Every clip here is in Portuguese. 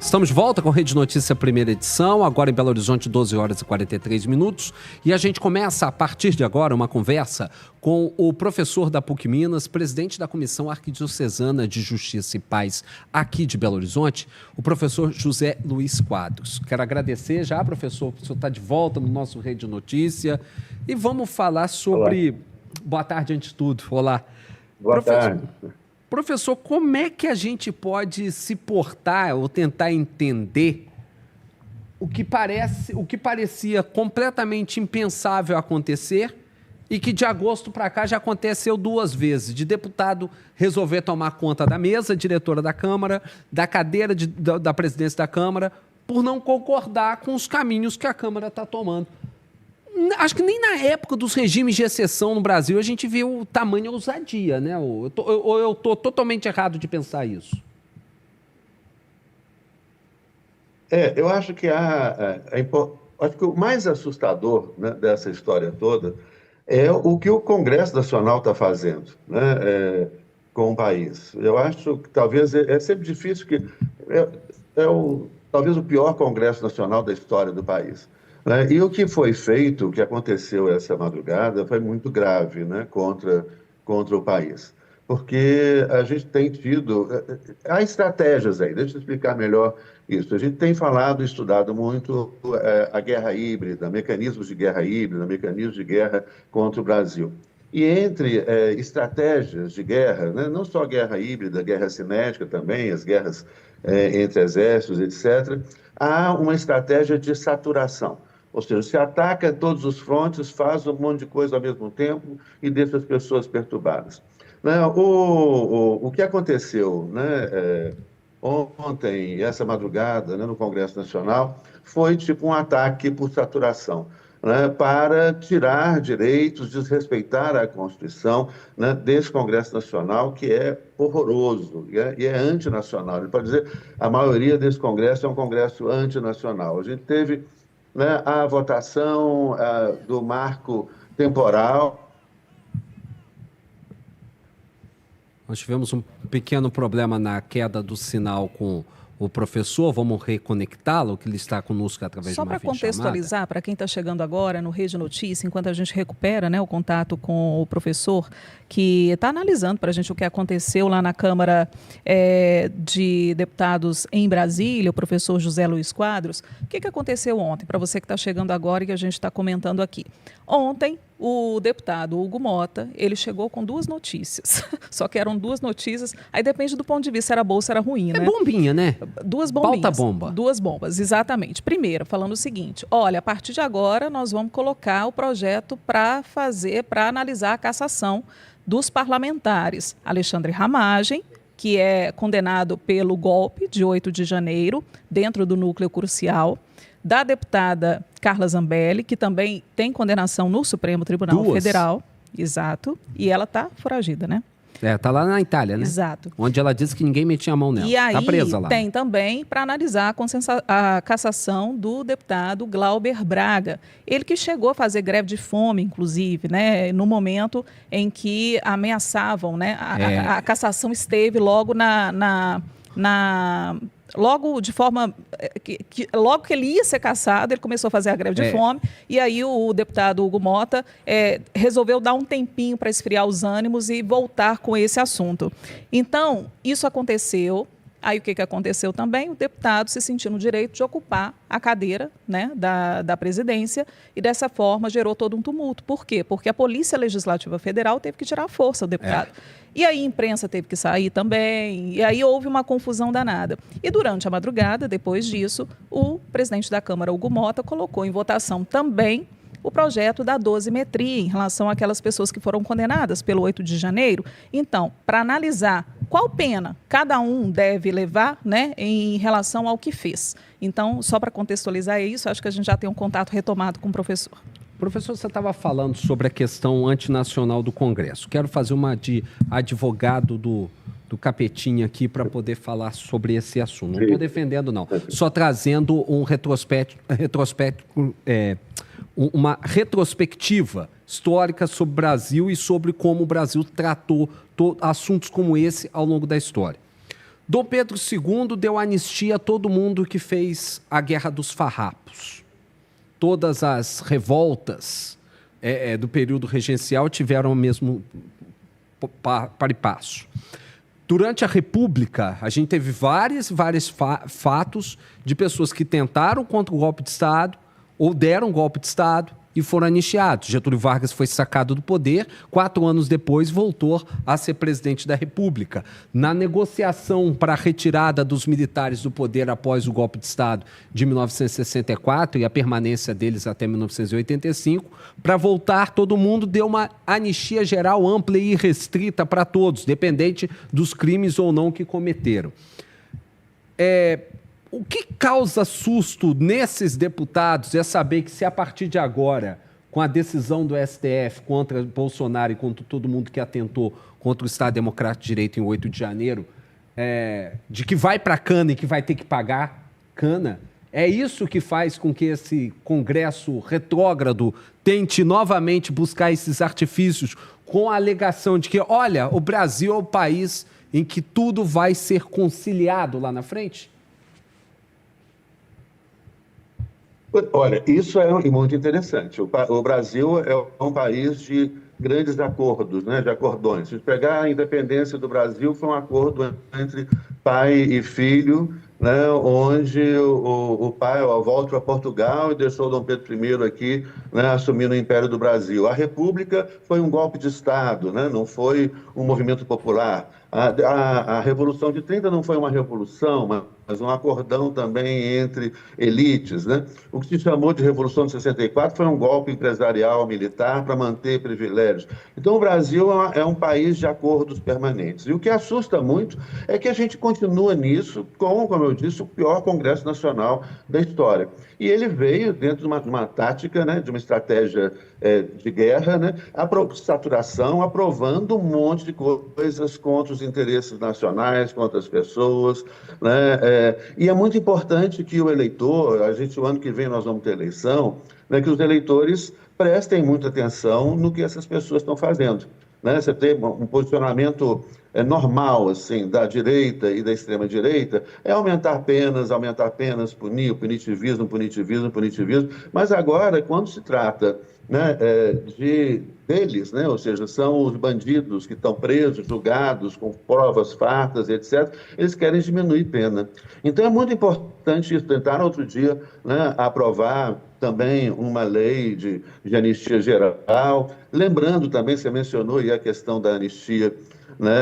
Estamos de volta com Rede Notícia, primeira edição, agora em Belo Horizonte, 12 horas e 43 minutos. E a gente começa, a partir de agora, uma conversa com o professor da PUC Minas, presidente da Comissão Arquidiocesana de Justiça e Paz aqui de Belo Horizonte, o professor José Luiz Quadros. Quero agradecer já, professor, o senhor está de volta no nosso Rede Notícia. E vamos falar sobre... Olá. Boa tarde, antes de tudo. Olá. Boa tarde. Professor, como é que a gente pode se portar ou tentar entender o que parecia completamente impensável acontecer e que de agosto para cá já aconteceu 2 vezes, de deputado resolver tomar conta da mesa, diretora da Câmara, da cadeira da presidência da Câmara, por não concordar com os caminhos que a Câmara está tomando. Acho que nem na época dos regimes de exceção no Brasil a gente viu tamanha ousadia, né? Ou eu estou totalmente errado de pensar isso? Eu acho que acho que o mais assustador, né, dessa história toda é o que o Congresso Nacional está fazendo, né, com o país. Eu acho que talvez é sempre difícil que talvez o pior Congresso Nacional da história do país. E o que foi feito, o que aconteceu essa madrugada, foi muito grave, né, contra o país. Porque a gente tem tido... Há estratégias aí, deixa eu explicar melhor isso. A gente tem falado, estudado muito a guerra híbrida, mecanismos de guerra híbrida, mecanismos de guerra contra o Brasil. E entre estratégias de guerra, né, não só guerra híbrida, guerra cinética também, as guerras entre exércitos, etc., há uma estratégia de saturação. Ou seja, se ataca todos os frontes, faz um monte de coisa ao mesmo tempo e deixa as pessoas perturbadas. O que aconteceu, né, ontem e essa madrugada, né, no Congresso Nacional foi tipo um ataque por saturação, né, para tirar direitos, desrespeitar a Constituição, né, desse Congresso Nacional, que é horroroso e é antinacional. Ele pode dizer a maioria desse Congresso é um Congresso antinacional. A gente teve, né, a votação do marco temporal. Nós tivemos um pequeno problema na queda do sinal com o professor, vamos reconectá-lo, que ele está conosco através de uma videochamada. Só para contextualizar, para quem está chegando agora no Rede Notícia, enquanto a gente recupera, né, o contato com o professor, que está analisando para a gente o que aconteceu lá na Câmara de Deputados em Brasília, o professor José Luiz Quadros. O que aconteceu ontem, para você que está chegando agora e que a gente está comentando aqui? Ontem, o deputado Hugo Mota, ele chegou com 2 notícias, só que eram 2 notícias, aí depende do ponto de vista se era boa ou se era ruim, né? É bombinha, né? 2 bombinhas. Pauta bomba. 2 bombas, exatamente. Primeiro, falando o seguinte, olha, a partir de agora nós vamos colocar o projeto para analisar a cassação dos parlamentares. Alexandre Ramagem, que é condenado pelo golpe de 8 de janeiro, dentro do núcleo crucial, da deputada Carla Zambelli, que também tem condenação no Supremo Tribunal Federal. Exato. E ela está foragida, né? Está lá na Itália, né? Exato. Onde ela disse que ninguém metia a mão nela. E aí tá presa lá. Tem também para analisar a cassação do deputado Glauber Braga. Ele que chegou a fazer greve de fome, inclusive, né? No momento em que ameaçavam, né? A cassação esteve logo logo de forma... logo que ele ia ser cassado, ele começou a fazer a greve de fome, e aí o deputado Hugo Mota resolveu dar um tempinho para esfriar os ânimos e voltar com esse assunto. Então, isso aconteceu. Aí o que aconteceu também? O deputado se sentiu no direito de ocupar a cadeira, né, da presidência, e dessa forma gerou todo um tumulto. Por quê? Porque a Polícia Legislativa Federal teve que tirar a força do deputado. E aí a imprensa teve que sair também, e aí houve uma confusão danada. E durante a madrugada, depois disso, o presidente da Câmara, Hugo Mota, colocou em votação também o projeto da dosimetria em relação àquelas pessoas que foram condenadas pelo 8 de janeiro. Então, para analisar qual pena cada um deve levar, né, em relação ao que fez. Então, só para contextualizar isso, acho que a gente já tem um contato retomado com o professor. Professor, você estava falando sobre a questão antinacional do Congresso. Quero fazer uma de advogado do Capetinha aqui para poder falar sobre esse assunto. Não estou defendendo, não. Só trazendo um uma retrospectiva histórica sobre o Brasil e sobre como o Brasil tratou assuntos como esse ao longo da história. Dom Pedro II deu anistia a todo mundo que fez a Guerra dos Farrapos. Todas as revoltas do período regencial tiveram o mesmo par e passo. Durante a República, a gente teve vários fatos de pessoas que tentaram contra o golpe de Estado ou deram golpe de Estado e foram anistiados. Getúlio Vargas foi sacado do poder, 4 anos depois voltou a ser presidente da República. Na negociação para a retirada dos militares do poder após o golpe de Estado de 1964 e a permanência deles até 1985, para voltar, todo mundo deu uma anistia geral ampla e irrestrita para todos, dependente dos crimes ou não que cometeram. O que causa susto nesses deputados é saber que se a partir de agora, com a decisão do STF contra Bolsonaro e contra todo mundo que atentou contra o Estado Democrático de Direito em 8 de janeiro, de que vai para a cana e que vai ter que pagar cana, é isso que faz com que esse Congresso retrógrado tente novamente buscar esses artifícios com a alegação de que, olha, o Brasil é o país em que tudo vai ser conciliado lá na frente? Olha, isso é muito interessante. O Brasil é um país de grandes acordos, né, de acordões. Se pegar a independência do Brasil, foi um acordo entre pai e filho, né, onde o pai volta para Portugal e deixou o Dom Pedro I aqui, né, assumindo o Império do Brasil. A República foi um golpe de Estado, né, não foi um movimento popular. A Revolução de 30 não foi uma revolução, mas um acordão também entre elites, né? O que se chamou de Revolução de 64 foi um golpe empresarial militar para manter privilégios. Então, o Brasil é um país de acordos permanentes. E o que assusta muito é que a gente continua nisso com, como eu disse, o pior Congresso Nacional da história. E ele veio dentro de uma tática, né, de uma estratégia de guerra, né, saturação, aprovando um monte de coisas contra os interesses nacionais, contra as pessoas, né, e é muito importante que o eleitor, o ano que vem nós vamos ter eleição, né, que os eleitores prestem muita atenção no que essas pessoas estão fazendo. Né? Você tem um posicionamento normal assim, da direita e da extrema-direita, é aumentar penas, punir, punitivismo, mas agora, quando se trata, né, deles, né, ou seja, são os bandidos que estão presos, julgados, com provas fartas, etc., eles querem diminuir pena. Então é muito importante isso. Tentaram outro dia, né, aprovar também uma lei de anistia geral, lembrando também, você mencionou aí a questão da anistia, né,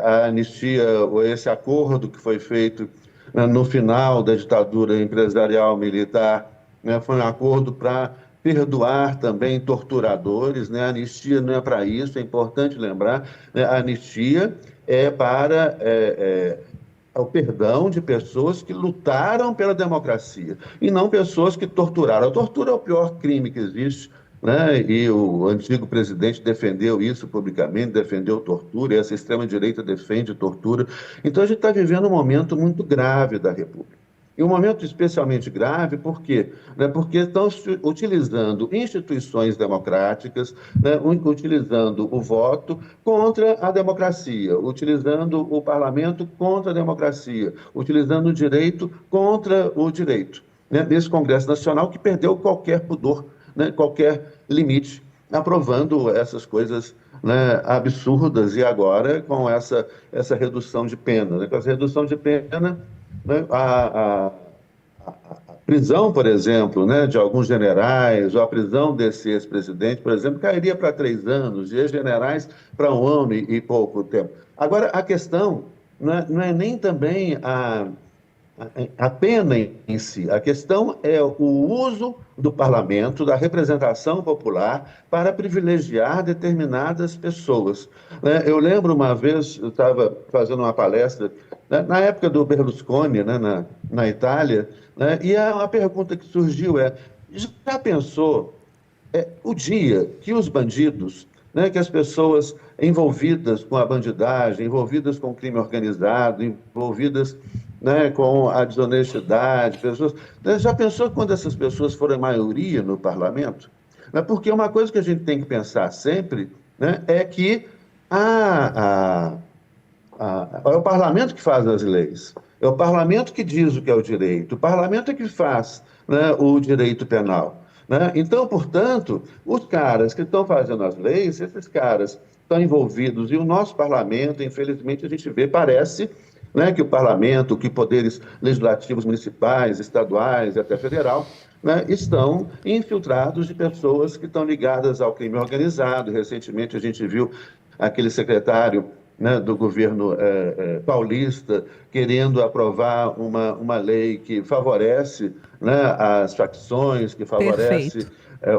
a anistia, esse acordo que foi feito, né, no final da ditadura empresarial militar, né, foi um acordo para perdoar também torturadores, né? A anistia não é para isso, é importante lembrar, né? A anistia é para o perdão de pessoas que lutaram pela democracia e não pessoas que torturaram. A tortura é o pior crime que existe, né? E o antigo presidente defendeu isso publicamente, defendeu tortura, e essa extrema-direita defende tortura. Então, a gente está vivendo um momento muito grave da República. E um momento especialmente grave, por quê? Porque estão utilizando instituições democráticas, né, utilizando o voto contra a democracia, utilizando o parlamento contra a democracia, utilizando o direito contra o direito, né, desse Congresso Nacional que perdeu qualquer pudor, né, qualquer limite, aprovando essas coisas, né, absurdas, e agora com essa redução de pena. Né, com essa redução de pena, né, a prisão, por exemplo, né, de alguns generais, ou a prisão desse ex-presidente, por exemplo, cairia para 3 anos, e ex-generais para 1 ano e pouco tempo. Agora, a questão não é nem também a pena em si, a questão é o uso do parlamento, da representação popular, para privilegiar determinadas pessoas. Né? Eu lembro uma vez, eu estava fazendo uma palestra, né, na época do Berlusconi, né, na Itália, né, e a pergunta que surgiu já pensou o dia que os bandidos, né, que as pessoas envolvidas com a bandidagem, envolvidas com o crime organizado, envolvidas, né, com a desonestidade, pessoas, né, já pensou quando essas pessoas forem maioria no parlamento? Né, porque uma coisa que a gente tem que pensar sempre, né, é que É o parlamento que faz as leis, é o parlamento que diz o que é o direito, o parlamento é que faz, né, o direito penal. Né? Então, portanto, os caras que estão fazendo as leis, esses caras estão envolvidos, e o nosso parlamento, infelizmente, a gente vê, parece, né, que o parlamento, que poderes legislativos municipais, estaduais e até federal, né, estão infiltrados de pessoas que estão ligadas ao crime organizado. Recentemente a gente viu aquele secretário, né, do governo paulista querendo aprovar uma lei que favorece, né, as facções, que favorece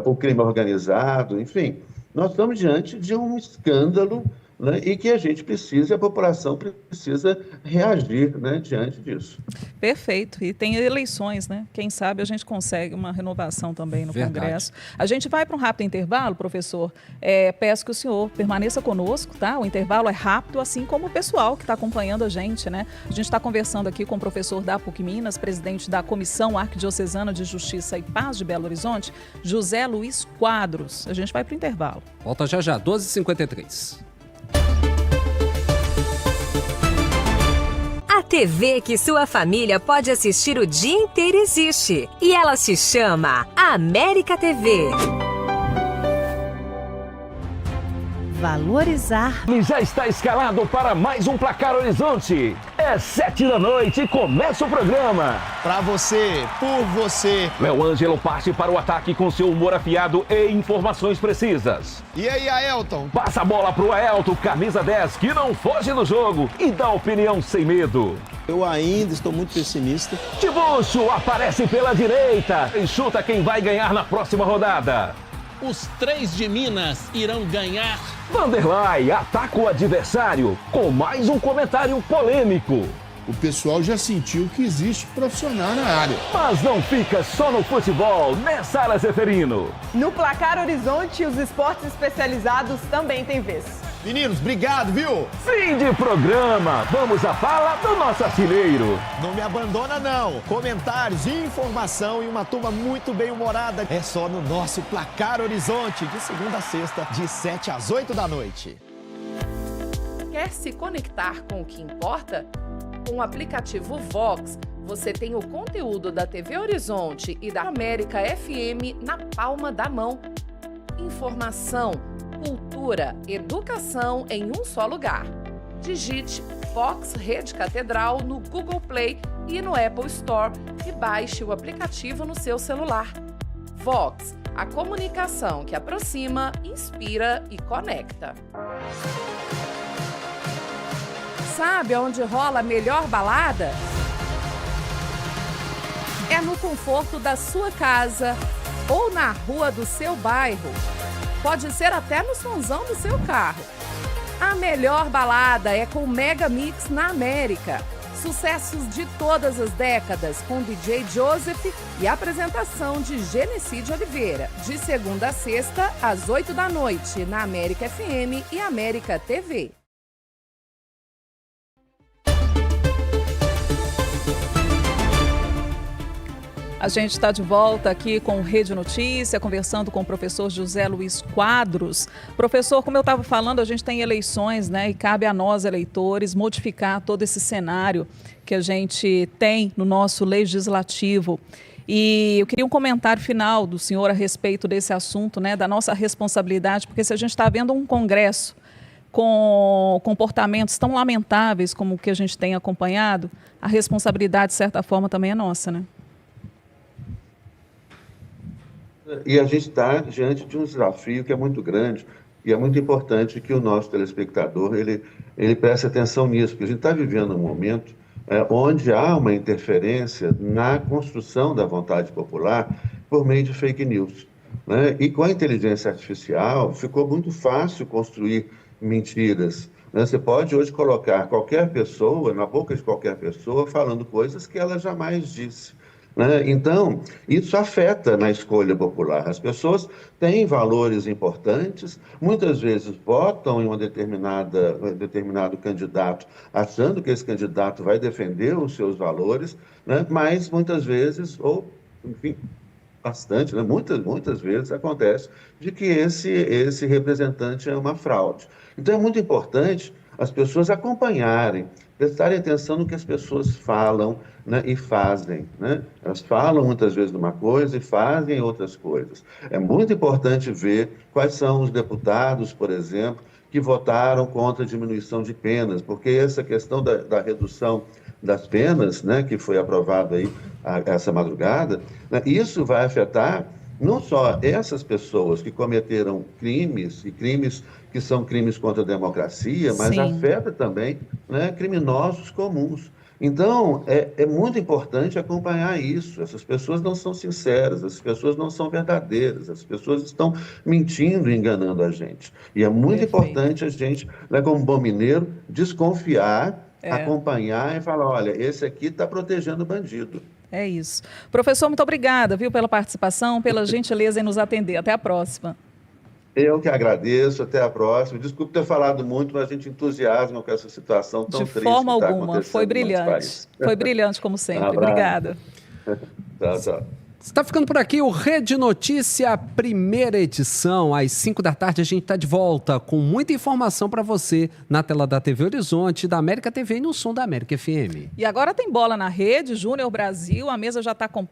o crime organizado, enfim. Nós estamos diante de um escândalo, né, e que a gente precisa, a população precisa reagir, né, diante disso. Perfeito. E tem eleições, né? Quem sabe a gente consegue uma renovação também no Congresso. A gente vai para um rápido intervalo, professor. Peço que o senhor permaneça conosco, tá? O intervalo é rápido, assim como o pessoal que está acompanhando a gente, né? A gente está conversando aqui com o professor da PUC Minas, presidente da Comissão Arquidiocesana de Justiça e Paz de Belo Horizonte, José Luiz Quadros. A gente vai para o intervalo. Volta já já, 12h53. A TV que sua família pode assistir o dia inteiro existe. E ela se chama América TV. Valorizar. E já está escalado para mais um Placar Horizonte. É 19h e começa o programa. Pra você, por você. Léo Ângelo parte para o ataque com seu humor afiado e informações precisas. E aí, Aelton? Passa a bola pro Aelton, camisa 10, que não foge do jogo e dá opinião sem medo. Eu ainda estou muito pessimista. Tibucho aparece pela direita e chuta quem vai ganhar na próxima rodada. Os 3 de Minas irão ganhar. Vanderlei ataca o adversário com mais um comentário polêmico. O pessoal já sentiu que existe profissional na área. Mas não fica só no futebol, né, Sara Zeferino? No Placar Horizonte, os esportes especializados também têm vez. Meninos, obrigado, viu? Fim de programa. Vamos à fala do nosso artilheiro. Não me abandona, não. Comentários, informação e uma turma muito bem-humorada. É só no nosso Placar Horizonte, de segunda a sexta, de 7 às 8 da noite. Quer se conectar com o que importa? Com o aplicativo Vox, você tem o conteúdo da TV Horizonte e da América FM na palma da mão. Informação, cultura, educação em um só lugar. Digite Vox Rede Catedral no Google Play e no Apple Store e baixe o aplicativo no seu celular. Vox, a comunicação que aproxima, inspira e conecta. Sabe onde rola a melhor balada? É no conforto da sua casa ou na rua do seu bairro. Pode ser até no sonzão do seu carro. A melhor balada é com o Mega Mix na América. Sucessos de todas as décadas com DJ Joseph e apresentação de Genecide Oliveira. De segunda a sexta, às 8 da noite, na América FM e América TV. A gente está de volta aqui com o Rede Notícia, conversando com o professor José Luiz Quadros. Professor, como eu estava falando, a gente tem eleições, né? E cabe a nós, eleitores, modificar todo esse cenário que a gente tem no nosso legislativo. E eu queria um comentário final do senhor a respeito desse assunto, né? Da nossa responsabilidade, porque se a gente está vendo um Congresso com comportamentos tão lamentáveis como o que a gente tem acompanhado, a responsabilidade, de certa forma, também é nossa, né? E a gente está diante de um desafio que é muito grande e é muito importante que o nosso telespectador ele preste atenção nisso, porque a gente está vivendo um momento onde há uma interferência na construção da vontade popular por meio de fake news, né? E com a inteligência artificial ficou muito fácil construir mentiras, né? Você pode hoje colocar qualquer pessoa, na boca de qualquer pessoa, falando coisas que ela jamais disse. Então, isso afeta na escolha popular. As pessoas têm valores importantes, muitas vezes votam em um determinado candidato, achando que esse candidato vai defender os seus valores, né? Mas muitas vezes, ou enfim, bastante, né? Muitas vezes acontece de que esse representante é uma fraude. Então é muito importante as pessoas acompanharem, prestarem atenção no que as pessoas falam, né, e fazem, né? Elas falam muitas vezes uma coisa e fazem outras coisas. É muito importante ver quais são os deputados, por exemplo, que votaram contra a diminuição de penas, porque essa questão da redução das penas, né, que foi aprovada aí essa madrugada, né, isso vai afetar não só essas pessoas que cometeram crimes, e crimes que são crimes contra a democracia, mas Sim. afeta também, né, criminosos comuns. Então, é muito importante acompanhar isso. Essas pessoas não são sinceras, essas pessoas não são verdadeiras, as pessoas estão mentindo e enganando a gente. E é muito importante a gente, né, como bom mineiro, desconfiar, acompanhar e falar, olha, esse aqui está protegendo o bandido. É isso. Professor, muito obrigada, viu, pela participação, pela gentileza em nos atender. Até a próxima. Eu que agradeço, até a próxima. Desculpe ter falado muito, mas a gente entusiasma com essa situação tão triste. De forma que tá alguma, foi acontecendo no nosso brilhante. país. Foi brilhante, como sempre. Um abraço. Obrigada. Tchau, tchau. Está ficando por aqui o Rede Notícia, primeira edição. Às 5 da tarde a gente está de volta com muita informação para você na tela da TV Horizonte, da América TV e no som da América FM. E agora tem bola na rede, Júnior Brasil, a mesa já está completa.